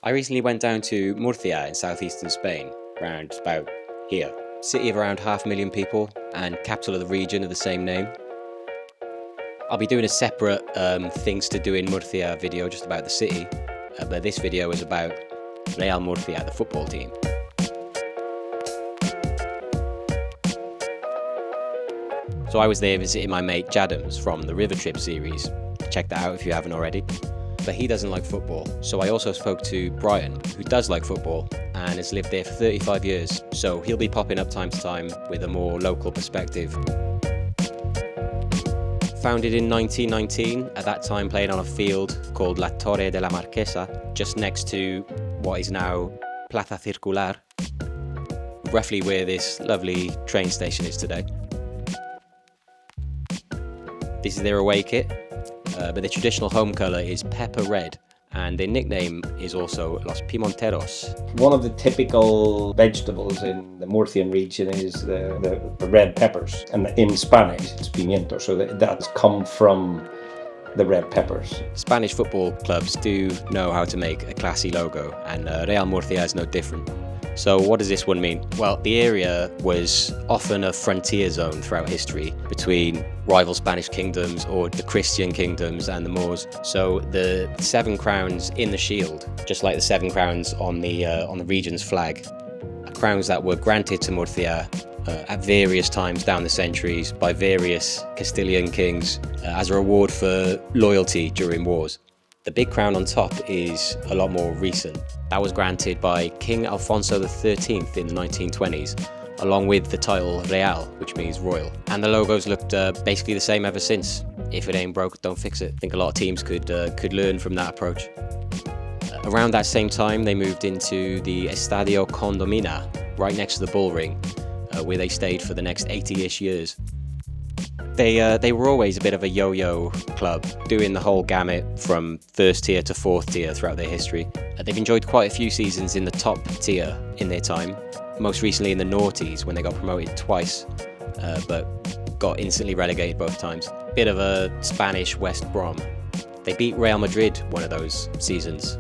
I recently went down to Murcia in southeastern Spain, around about here. City of around 500,000 people and capital of the region of the same name. I'll be doing a separate things to do in Murcia video just about the city, but this video is about Real Murcia, the football team. So I was there visiting my mate Jadams from the River Trip series. Check that out if you haven't already. But he doesn't like football, so I also spoke to Brian, who does like football and has lived there for 35 years, so he'll be popping up time to time with a more local perspective. Founded in 1919, at that time playing on a field called La Torre de la Marquesa, just next to what is now Plaza Circular, roughly where this lovely train station is today. This is their away kit. But the traditional home colour is pepper red, and their nickname is also Los Pimenteros. One of the typical vegetables in the Murcian region is the red peppers, and in Spanish it's pimiento, so that's come from the red peppers. Spanish football clubs do know how to make a classy logo, and Real Murcia is no different. So what does this one mean? Well, the area was often a frontier zone throughout history between rival Spanish kingdoms or the Christian kingdoms and the Moors. So the 7 crowns in the shield, just like the 7 crowns on the region's flag, are crowns that were granted to Murcia at various times down the centuries by various Castilian kings as a reward for loyalty during wars. The big crown on top is a lot more recent. That was granted by King Alfonso XIII in the 1920s, along with the title Real, which means royal. And the logos looked basically the same ever since. If it ain't broke, don't fix it. I think a lot of teams could learn from that approach. Around that same time, they moved into the Estadio Condomina, right next to the bull ring, where they stayed for the next 80-ish years. They were always a bit of a yo-yo club, doing the whole gamut from first tier to fourth tier throughout their history. They've enjoyed quite a few seasons in the top tier in their time, most recently in the noughties when they got promoted twice, but got instantly relegated both times. Bit of a Spanish West Brom. They beat Real Madrid one of those seasons.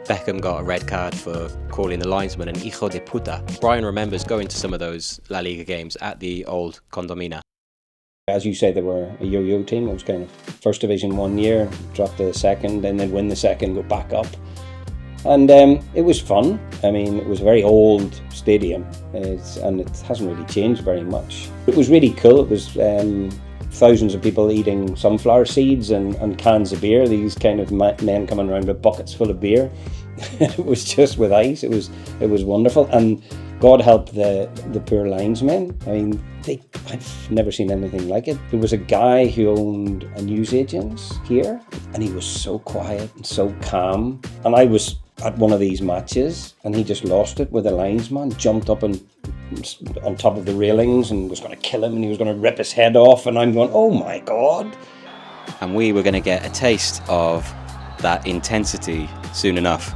Beckham got a red card for calling the linesman an hijo de puta. Brian remembers going to some of those La Liga games at the old Condomina. As you say, they were a yo-yo team. It was kind of first division one year, drop to the second, then they'd win the second, go back up. And it was fun. I mean, it was a very old stadium, and it hasn't really changed very much. It was really cool. It was thousands of people eating sunflower seeds and cans of beer. These kind of men coming around with buckets full of beer. It was just with ice. It was wonderful. And God help the poor linesmen. I mean, I've never seen anything like it. There was a guy who owned a newsagent's here, and he was so quiet and so calm. And I was at one of these matches, and he just lost it with a linesman, jumped up on top of the railings and was going to kill him, and he was going to rip his head off. And I'm going, oh my God. And we were going to get a taste of that intensity soon enough.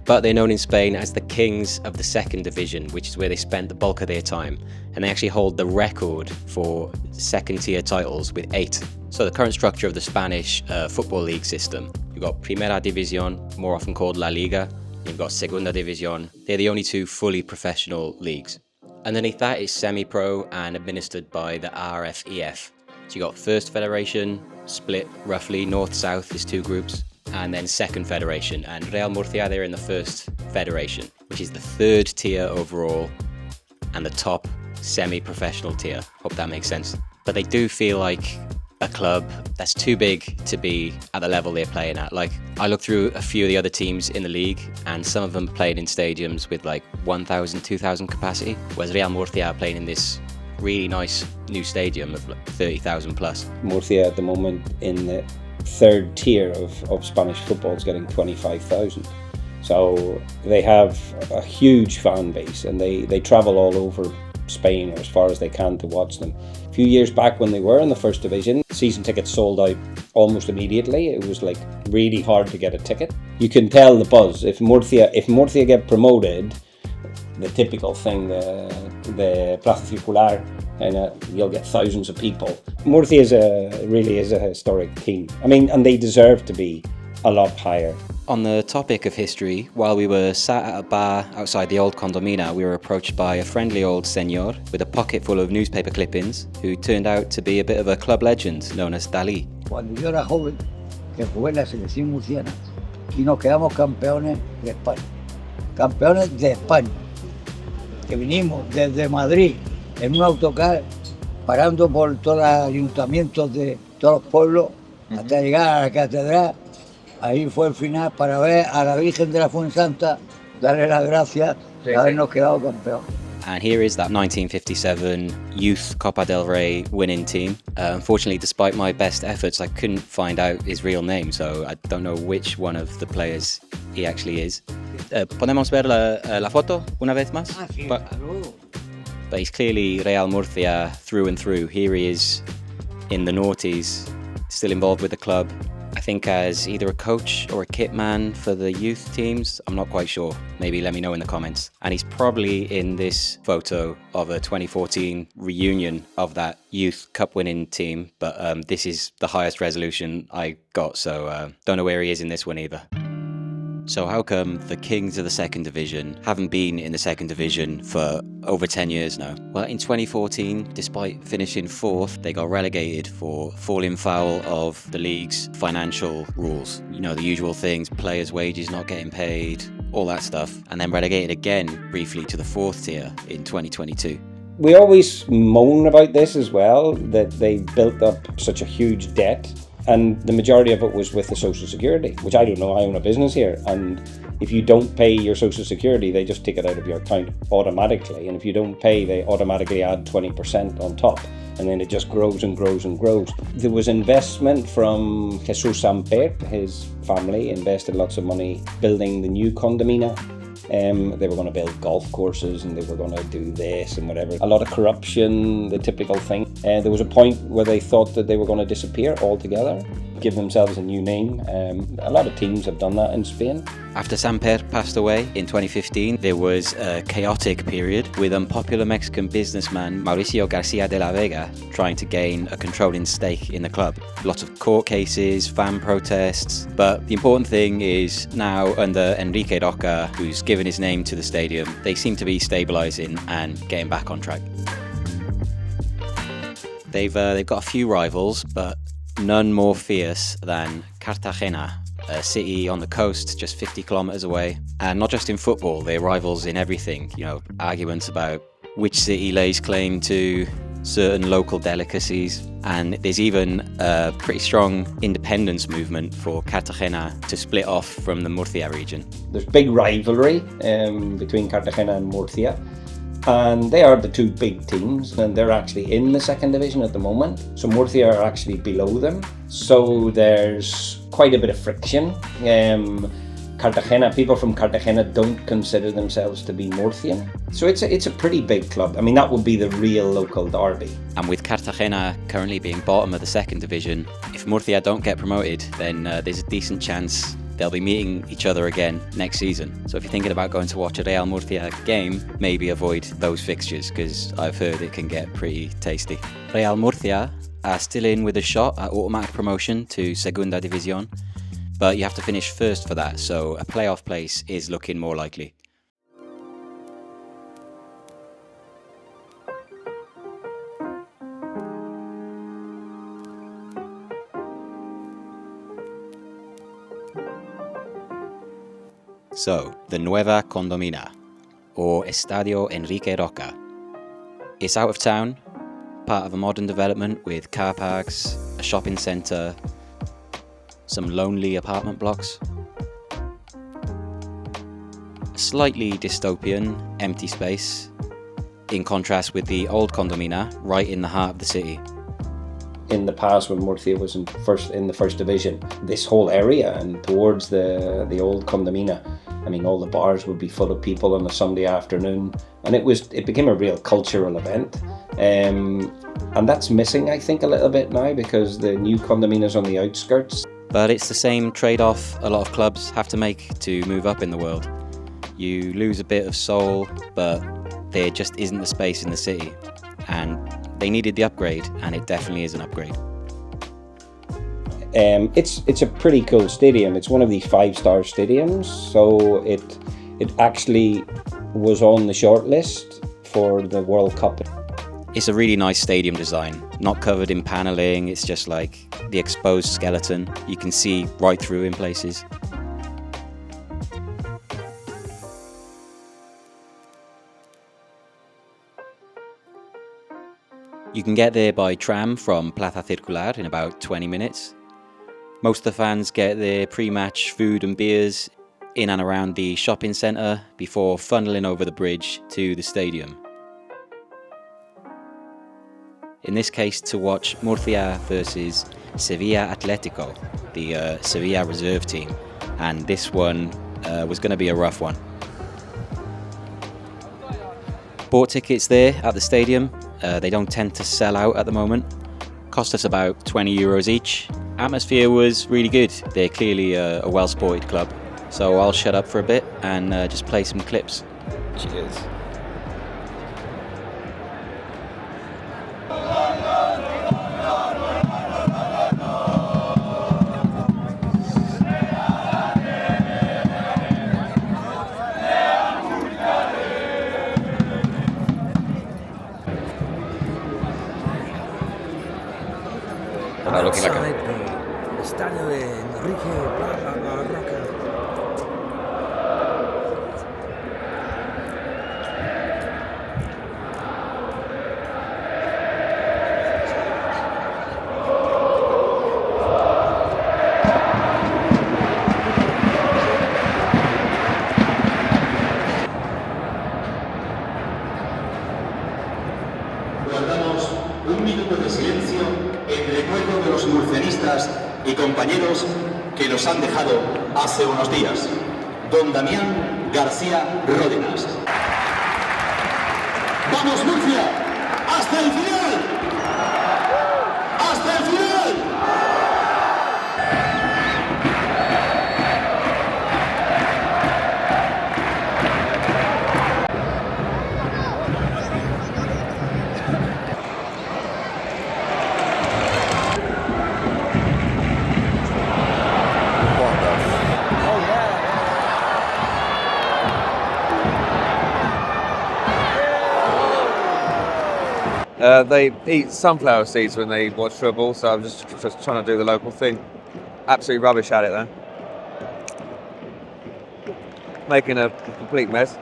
But they're known in Spain as the Kings of the Second Division, which is where they spent the bulk of their time. And they actually hold the record for second-tier titles with 8. So the current structure of the Spanish football league system, you've got Primera División, more often called La Liga, and you've got Segunda División. They're the only 2 fully professional leagues. Underneath that is semi-pro and administered by the RFEF. So you've got First Federation, split roughly north-south is 2 groups. And then second federation, and Real Murcia, they're in the first federation, which is the 3rd tier overall and the top semi-professional tier. Hope that makes sense. But they do feel like a club that's too big to be at the level they're playing at. Like, I looked through a few of the other teams in the league, and some of them played in stadiums with like 1,000, 2,000 capacity, whereas Real Murcia are playing in this really nice new stadium of like 30,000 plus. Murcia at the moment in the 3rd tier of Spanish football is getting 25,000. So they have a huge fan base, and they travel all over Spain or as far as they can to watch them. A few years back when they were in the first division, season tickets sold out almost immediately. It was like really hard to get a ticket. You can tell the buzz. If Murcia get promoted, the typical thing, the Plaza Circular, and you'll get thousands of people. Murcia really is a historic team. I mean, and they deserve to be a lot higher. On the topic of history, while we were sat at a bar outside the old Condomina, we were approached by a friendly old señor with a pocket full of newspaper clippings who turned out to be a bit of a club legend known as Dalí. Cuando yo era joven, que jugué en la selección murciana y nos quedamos campeones de España. Campeones de España. Que vinimos desde Madrid en un autocar parando por todos los ayuntamientos de todos los pueblos hasta llegar a la catedral. Ahí fue el final para ver a la Virgen de la Fuensanta, darle las gracias de habernos quedado campeones. And here is that 1957 Youth Copa del Rey winning team. Unfortunately, despite my best efforts, I couldn't find out his real name, so I don't know which one of the players he actually is. ¿Podemos ver la foto una vez más? Sí, but he's clearly Real Murcia through and through. Here he is in the noughties, still involved with the club. I think as either a coach or a kit man for the youth teams, I'm not quite sure. Maybe let me know in the comments. And he's probably in this photo of a 2014 reunion of that youth cup winning team, but this is the highest resolution I got, so don't know where he is in this one either. So how come the Kings of the Second Division haven't been in the Second Division for over 10 years now? Well, in 2014, despite finishing 4th, they got relegated for falling foul of the league's financial rules. You know, the usual things, players' wages not getting paid, all that stuff. And then relegated again briefly to the 4th tier in 2022. We always moan about this as well, that they built up such a huge debt. And the majority of it was with the Social Security, which I don't know, I own a business here, and if you don't pay your Social Security, they just take it out of your account automatically, and if you don't pay, they automatically add 20% on top, and then it just grows and grows and grows. There was investment from Jesus Samper, his family invested lots of money building the new Condomina. They were going to build golf courses and they were going to do this and whatever. A lot of corruption, the typical thing. There was a point where they thought that they were going to disappear altogether, give themselves a new name. A lot of teams have done that in Spain. After Samper passed away in 2015, there was a chaotic period with unpopular Mexican businessman Mauricio García de la Vega trying to gain a controlling stake in the club. Lots of court cases, fan protests, but the important thing is now under Enrique Roca, who's given his name to the stadium, they seem to be stabilising and getting back on track. They've got a few rivals, but none more fierce than Cartagena, a city on the coast just 50 kilometers away. And not just in football, they're rivals in everything. You know, arguments about which city lays claim to certain local delicacies. And there's even a pretty strong independence movement for Cartagena to split off from the Murcia region. There's big rivalry between Cartagena and Murcia. And they are the two big teams, and they're actually in the second division at the moment. So Murcia are actually below them. So there's quite a bit of friction. Cartagena, people from Cartagena don't consider themselves to be Murcian. So it's a pretty big club. I mean, that would be the real local derby. And with Cartagena currently being bottom of the second division, if Murcia don't get promoted, then there's a decent chance they'll be meeting each other again next season. So if you're thinking about going to watch a Real Murcia game, maybe avoid those fixtures, because I've heard it can get pretty tasty. Real Murcia are still in with a shot at automatic promotion to Segunda División, but you have to finish first for that, so a playoff place is looking more likely. So, the Nueva Condomina, or Estadio Enrique Roca. It's out of town, part of a modern development with car parks, a shopping centre, some lonely apartment blocks. A slightly dystopian, empty space, in contrast with the old Condomina, right in the heart of the city. In the past, when Murcia was in the first division, this whole area and towards the old Condomina, I mean, all the bars would be full of people on a Sunday afternoon, and it became a real cultural event. And that's missing, I think, a little bit now because the new Condomina's on the outskirts. But it's the same trade-off a lot of clubs have to make to move up in the world. You lose a bit of soul, but there just isn't the space in the city. And they needed the upgrade, and it definitely is an upgrade. It's a pretty cool stadium. It's one of these 5-star stadiums, so it actually was on the short list for the World Cup. It's a really nice stadium design, not covered in paneling, it's just like the exposed skeleton. You can see right through in places. You can get there by tram from Plaza Circular in about 20 minutes. Most of the fans get their pre-match food and beers in and around the shopping centre before funneling over the bridge to the stadium. In this case, to watch Murcia versus Sevilla Atletico, the Sevilla reserve team, and this one was going to be a rough one. Bought tickets there at the stadium. They don't tend to sell out at the moment. Cost us about 20 euros each. Atmosphere was really good. They're clearly a well-supported club. So I'll shut up for a bit and just play some clips. Cheers. Outside the Estadio Enrique Roca. Guardamos un minuto de silencio en recuerdo de los murcianistas y compañeros que nos han dejado hace unos días. Don Damián García Ródenas. ¡Vamos Murcia! ¡Hasta el final! ¡Hasta el final! They eat sunflower seeds when they watch football, so I'm just trying to do the local thing. Absolutely rubbish at it though. Making a complete mess.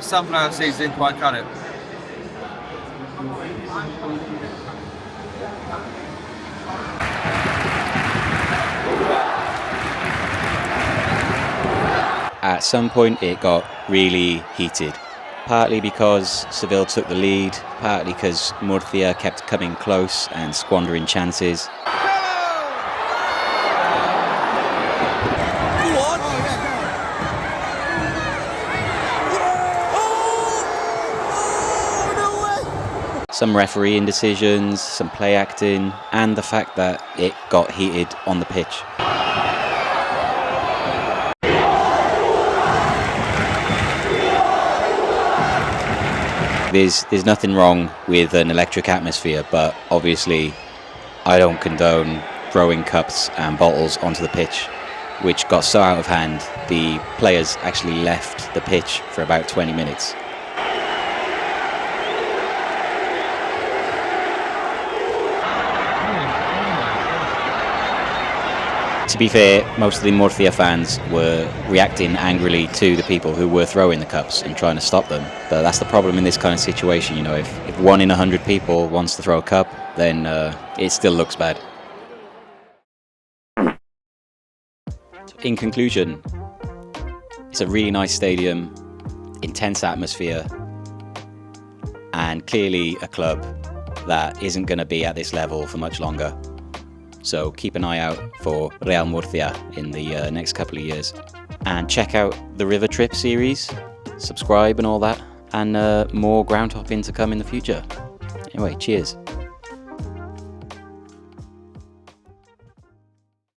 Sunflower seeds didn't quite cut it. At some point it got really heated, partly because Seville took the lead, partly because Murcia kept coming close and squandering chances. Some referee indecisions, some play acting, and the fact that it got heated on the pitch. There's nothing wrong with an electric atmosphere, but obviously I don't condone throwing cups and bottles onto the pitch, which got so out of hand the players actually left the pitch for about 20 minutes. To be fair, most of the Murcia fans were reacting angrily to the people who were throwing the cups and trying to stop them. But that's the problem in this kind of situation, you know, if 1 in 100 people wants to throw a cup, then it still looks bad. In conclusion, it's a really nice stadium, intense atmosphere, and clearly a club that isn't going to be at this level for much longer. So keep an eye out for Real Murcia in the next couple of years. And check out the River Trip series, subscribe and all that, and more ground hopping to come in the future. Anyway, cheers.